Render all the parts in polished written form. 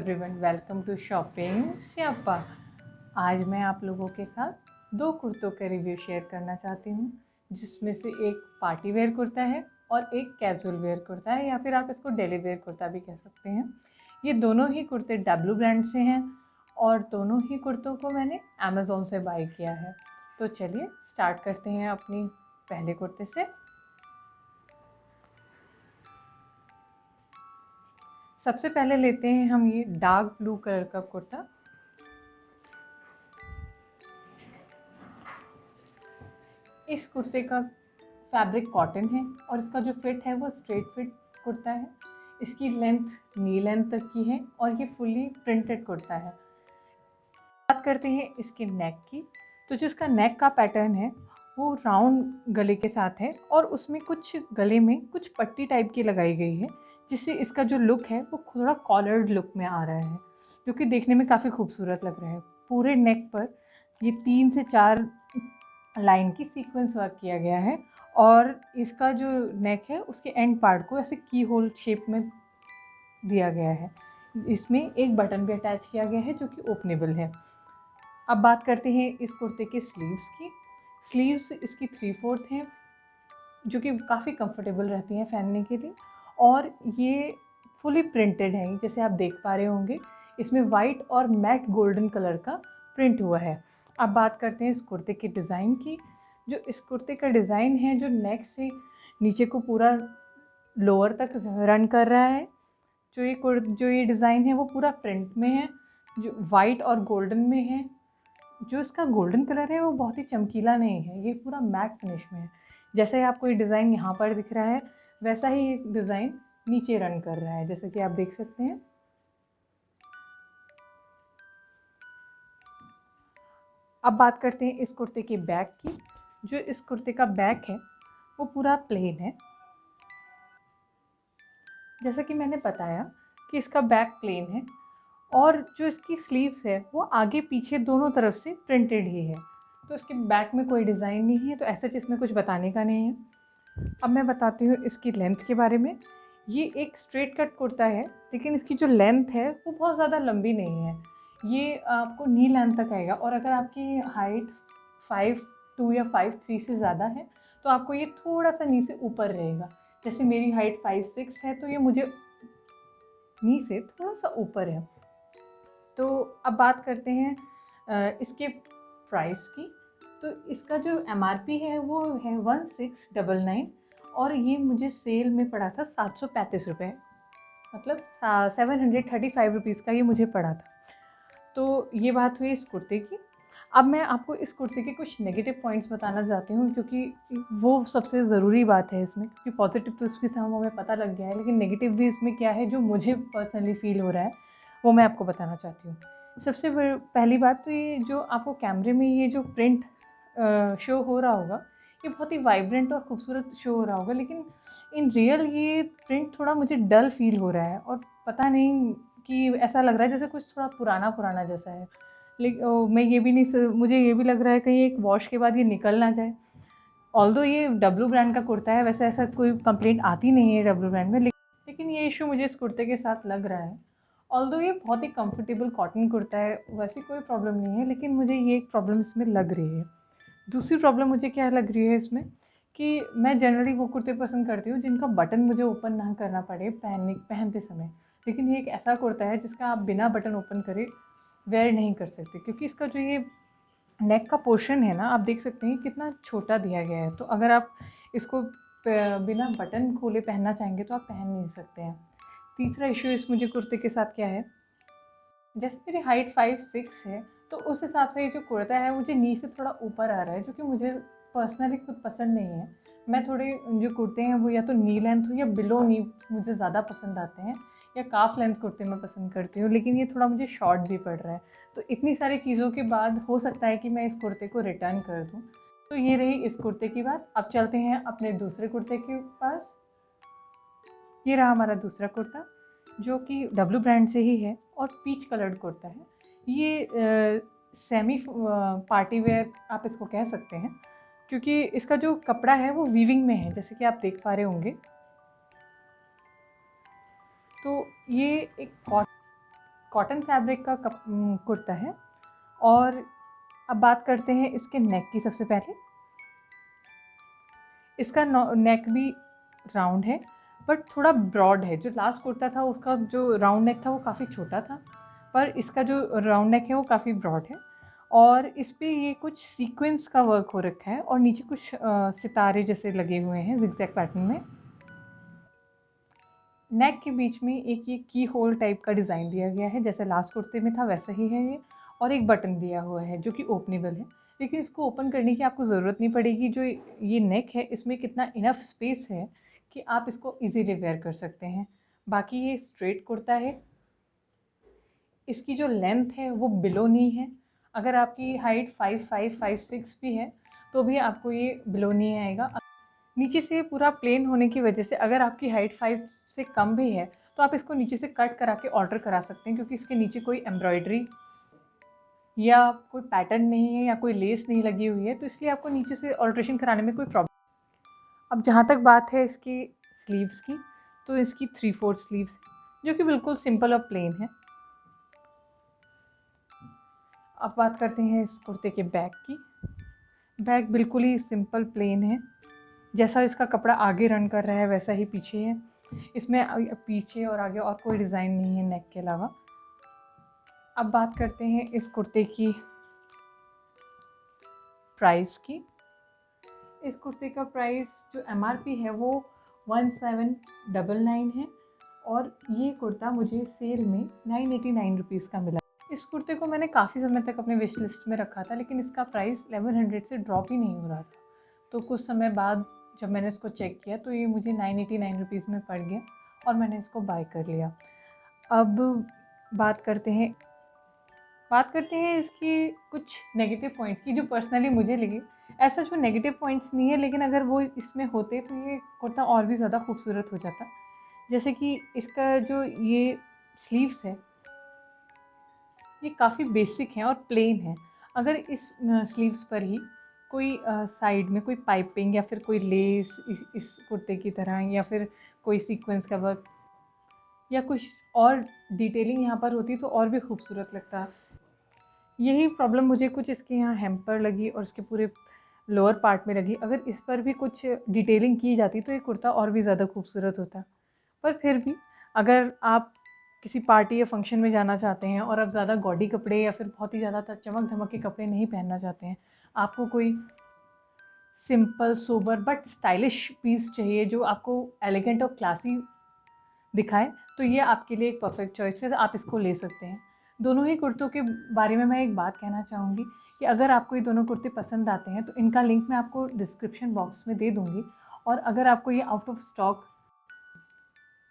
Everyone, welcome to shopping स्यापा। आज मैं आप लोगों के साथ दो कुर्तों का रिव्यू शेयर करना चाहती हूँ, जिसमें से एक पार्टी वेयर कुर्ता है और एक कैजुअल वेयर कुर्ता है, या फिर आप इसको डेली वेयर कुर्ता भी कह सकते हैं। ये दोनों ही कुर्ते डब्लू ब्रांड से हैं और दोनों ही कुर्तों को मैंने अमेज़ोन से बाई किया है। तो चलिए स्टार्ट करते हैं अपनी पहले कुर्ते से। सबसे पहले लेते हैं हम ये डार्क ब्लू कलर का कुर्ता। इस कुर्ते का फैब्रिक कॉटन है और इसका जो फिट है वो स्ट्रेट फिट कुर्ता है। इसकी लेंथ नी लेंथ तक की है और ये फुली प्रिंटेड कुर्ता है। बात करते हैं इसके नेक की, तो जो इसका नेक का पैटर्न है वो राउंड गले के साथ है और उसमें कुछ गले में कुछ पट्टी टाइप की लगाई गई है, जिससे इसका जो लुक है वो थोड़ा कॉलर्ड लुक में आ रहा है, जो कि देखने में काफ़ी खूबसूरत लग रहा है। पूरे नेक पर ये 3 से 4 लाइन की सीक्वेंस वर्क किया गया है और इसका जो नेक है उसके एंड पार्ट को ऐसे की होल शेप में दिया गया है। इसमें एक बटन भी अटैच किया गया है जो कि ओपनेबल है। अब बात करते हैं इस कुर्ते के स्लीव्स की। स्लीव्स इसकी 3/4 हैं, जो कि काफ़ी कंफर्टेबल रहती हैं पहनने के लिए, और ये फुली प्रिंटेड है। जैसे आप देख पा रहे होंगे इसमें वाइट और मैट गोल्डन कलर का प्रिंट हुआ है। अब बात करते हैं इस कुर्ते के डिज़ाइन की। जो इस कुर्ते का डिज़ाइन है, जो नेक से नीचे को पूरा लोअर तक रन कर रहा है, जो ये डिज़ाइन है वो पूरा प्रिंट में है, जो वाइट और गोल्डन में है। जो इसका गोल्डन कलर है वो बहुत ही चमकीला नहीं है, ये पूरा मैट फिनिश में है। जैसे आपको ये डिज़ाइन यहाँ पर दिख रहा है वैसा ही एक डिज़ाइन नीचे रन कर रहा है, जैसे कि आप देख सकते हैं। अब बात करते हैं इस कुर्ते के बैक की। जो इस कुर्ते का बैक है वो पूरा प्लेन है। जैसा कि मैंने बताया कि इसका बैक प्लेन है और जो इसकी स्लीव्स है वो आगे पीछे दोनों तरफ से प्रिंटेड ही है। तो इसके बैक में कोई डिज़ाइन नहीं है, तो ऐसा इसमें कुछ बताने का नहीं है। अब मैं बताती हूँ इसकी लेंथ के बारे में। ये एक स्ट्रेट कट कुर्ता है, लेकिन इसकी जो लेंथ है वो बहुत ज़्यादा लंबी नहीं है। ये आपको नी लेंथ तक आएगा, और अगर आपकी हाइट 5'2" या 5'3" से ज़्यादा है तो आपको ये थोड़ा सा नी से ऊपर रहेगा। जैसे मेरी हाइट 5'6" है तो ये मुझे नी से थोड़ा सा ऊपर है। तो अब बात करते हैं इसके प्राइस की। तो इसका जो MRP है वो है 1699 और ये मुझे सेल में पड़ा था 735 रुपये, मतलब 735 रुपीज़ का ये मुझे पड़ा था। तो ये बात हुई इस कुर्ते की। अब मैं आपको इस कुर्ते के कुछ नेगेटिव पॉइंट्स बताना चाहती हूँ, क्योंकि वो सबसे ज़रूरी बात है इसमें। क्योंकि पॉजिटिव तो इसमें से हमें पता लग गया है, लेकिन नेगेटिव भी इसमें क्या है जो मुझे पर्सनली फ़ील हो रहा है वो मैं आपको बताना चाहती हूँ। सबसे पहली बात तो ये जो आपको कैमरे में ये जो प्रिंट शो हो रहा होगा, ये बहुत ही वाइब्रेंट और खूबसूरत शो हो रहा होगा, लेकिन इन रियल ये प्रिंट थोड़ा मुझे डल फील हो रहा है और पता नहीं कि ऐसा लग रहा है जैसे कुछ थोड़ा पुराना पुराना जैसा है। लेकिन मैं ये भी नहीं, मुझे ये भी लग रहा है कहीं एक वॉश के बाद ये निकल ना जाए। ऑल्दो ये डब्लू ब्रांड का कुर्ता है, वैसे ऐसा कोई कंप्लेंट आती नहीं है डब्लू ब्रांड में, लेकिन ये इशू मुझे इस कुर्ते के साथ लग रहा है। ऑल्दो ये बहुत ही कंफर्टेबल कॉटन कुर्ता है, वैसी कोई प्रॉब्लम नहीं है, लेकिन मुझे ये एक प्रॉब्लम इसमें लग रही है। दूसरी प्रॉब्लम मुझे क्या लग रही है इसमें, कि मैं जनरली वो कुर्ते पसंद करती हूँ जिनका बटन मुझे ओपन ना करना पड़े पहनते समय। लेकिन ये एक ऐसा कुर्ता है जिसका आप बिना बटन ओपन करे वेयर नहीं कर सकते, क्योंकि इसका जो ये नेक का पोर्शन है ना, आप देख सकते हैं कितना छोटा दिया गया है। तो अगर आप इसको बिना बटन खोले पहनना चाहेंगे तो आप पहन नहीं सकते हैं। तीसरा इशू इस मुझे कुर्ते के साथ क्या है, जैसे मेरी हाइट 5'6" है, तो उस हिसाब से ये जो कुर्ता है मुझे नी से थोड़ा ऊपर आ रहा है, जो कि मुझे पर्सनली खुद पसंद नहीं है। मैं थोड़े जो कुर्ते हैं वो या तो नी लेंथ हो या बिलो नी मुझे ज़्यादा पसंद आते हैं, या काफ लेंथ कुर्ते मैं पसंद करती हूँ, लेकिन ये थोड़ा मुझे शॉर्ट भी पड़ रहा है। तो इतनी सारी चीज़ों के बाद हो सकता है कि मैं इस कुर्ते को रिटर्न कर दूँ। तो ये रही इस कुर्ते की बात। अब चलते हैं अपने दूसरे कुर्ते के पास। ये रहा हमारा दूसरा कुर्ता, जो कि डब्लू ब्रांड से ही है और पीच कलर्ड कुर्ता है। ये सेमी पार्टी वेयर आप इसको कह सकते हैं, क्योंकि इसका जो कपड़ा है वो वीविंग में है, जैसे कि आप देख पा रहे होंगे। तो ये एक कॉटन फैब्रिक का कुर्ता है। और अब बात करते हैं इसके नेक की। सबसे पहले इसका नेक भी राउंड है बट थोड़ा ब्रॉड है। जो लास्ट कुर्ता था उसका जो राउंड नेक था वो काफ़ी छोटा था, पर इसका जो राउंड नेक है वो काफ़ी ब्रॉड है। और इस पे ये कुछ सीक्वेंस का वर्क हो रखा है और नीचे कुछ सितारे जैसे लगे हुए हैं जिगजैग पैटर्न में। नेक के बीच में एक ये की होल टाइप का डिज़ाइन दिया गया है, जैसे लास्ट कुर्ते में था वैसा ही है ये। और एक बटन दिया हुआ है जो कि ओपनेबल है, लेकिन इसको ओपन करने की आपको ज़रूरत नहीं पड़ेगी। जो ये नेक है इसमें कितना इनफ स्पेस है कि आप इसको इजीली वेयर कर सकते हैं। बाकी ये स्ट्रेट कुर्ता है। इसकी जो लेंथ है वो बिलो नी है। अगर आपकी हाइट 5'5", 5'6" भी है तो भी आपको ये बिलो नी आएगा। नीचे से पूरा प्लेन होने की वजह से अगर आपकी हाइट 5 से कम भी है तो आप इसको नीचे से कट करा के ऑल्टर करा सकते हैं, क्योंकि इसके नीचे कोई एम्ब्रॉयडरी या कोई पैटर्न नहीं है या कोई लेस नहीं लगी हुई है, तो इसलिए आपको नीचे से ऑल्ट्रेशन कराने में कोई प्रॉब्लम। अब जहाँ तक बात है इसकी स्लीव्स की, तो इसकी 3/4 स्लीव्स जो कि बिल्कुल सिंपल और प्लेन है। अब बात करते हैं इस कुर्ते के बैक की। बैक बिल्कुल ही सिंपल प्लेन है। जैसा इसका कपड़ा आगे रन कर रहा है वैसा ही पीछे है। इसमें पीछे और आगे और कोई डिज़ाइन नहीं है नेक के अलावा। अब बात करते हैं इस कुर्ते की प्राइस की। इस कुर्ते का प्राइस जो MRP है वो 1799 है और ये कुर्ता मुझे सेल में 989 रुपीज़ का मिला। इस कुर्ते को मैंने काफ़ी समय तक अपने विश लिस्ट में रखा था, लेकिन इसका प्राइस 1100 से ड्रॉप ही नहीं हो रहा था। तो कुछ समय बाद जब मैंने इसको चेक किया तो ये मुझे 989 रुपीज़ में पड़ गया और मैंने इसको बाय कर लिया। अब बात करते हैं इसकी कुछ नेगेटिव पॉइंट्स की, जो पर्सनली मुझे लगे। ऐसा जो नेगेटिव पॉइंट्स नहीं है, लेकिन अगर वो इसमें होते तो ये कुर्ता और भी ज़्यादा खूबसूरत हो जाता। जैसे कि इसका जो ये स्लीव्स है ये काफ़ी बेसिक हैं और प्लेन है। अगर इस स्लीव्स पर ही कोई साइड में कोई पाइपिंग या फिर कोई लेस इस कुर्ते की तरह, या फिर कोई सीक्वेंस का वर्क या कुछ और डिटेलिंग यहाँ पर होती तो और भी खूबसूरत लगता। यही प्रॉब्लम मुझे कुछ इसके यहाँ हेम्पर लगी और इसके पूरे लोअर पार्ट में लगी। अगर इस पर भी कुछ डिटेलिंग की जाती तो ये कुर्ता और भी ज़्यादा खूबसूरत होता। पर फिर भी अगर आप किसी पार्टी या फंक्शन में जाना चाहते हैं और आप ज़्यादा गॉडी कपड़े या फिर बहुत ही ज़्यादा चमक धमक के कपड़े नहीं पहनना चाहते हैं, आपको कोई simple sober but stylish piece चाहिए जो आपको एलिगेंट और क्लासी दिखाए, तो ये आपके लिए एक परफेक्ट चॉइस है। आप इसको ले सकते हैं। दोनों ही कुर्तों के बारे में मैं एक बात कहना चाहूँगी कि अगर आपको ये दोनों कुर्ते पसंद आते हैं तो इनका लिंक मैं आपको डिस्क्रिप्शन बॉक्स में दे दूँगी। और अगर आपको ये आउट ऑफ स्टॉक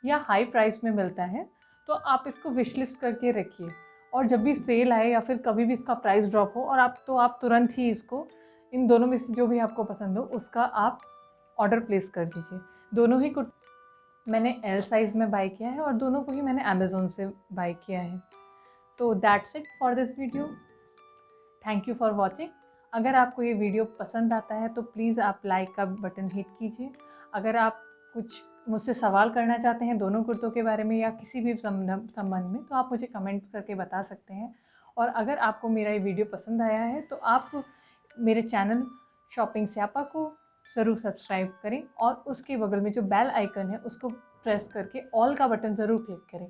या हाई प्राइस में मिलता है तो आप इसको विश लिस्ट करके रखिए, और जब भी सेल आए या फिर कभी भी इसका प्राइस ड्रॉप हो और आप तुरंत ही इसको, इन दोनों में से जो भी आपको पसंद हो उसका आप ऑर्डर प्लेस कर दीजिए। दोनों ही मैंने L साइज़ में बाय किया है और दोनों को ही मैंने अमेज़ोन से बाय किया है। तो that's it for this video. Thank you for watching. अगर आपको ये वीडियो पसंद आता है तो प्लीज़ आप लाइक का बटन हिट कीजिए। अगर आप कुछ मुझसे सवाल करना चाहते हैं दोनों कुर्तों के बारे में या किसी भी संबंध में, तो आप मुझे कमेंट करके बता सकते हैं। और अगर आपको मेरा ये वीडियो पसंद आया है तो आप मेरे चैनल शॉपिंग स्यापा को ज़रूर सब्सक्राइब करें और उसके बगल में जो बेल आइकन है उसको प्रेस करके ऑल का बटन ज़रूर क्लिक करें,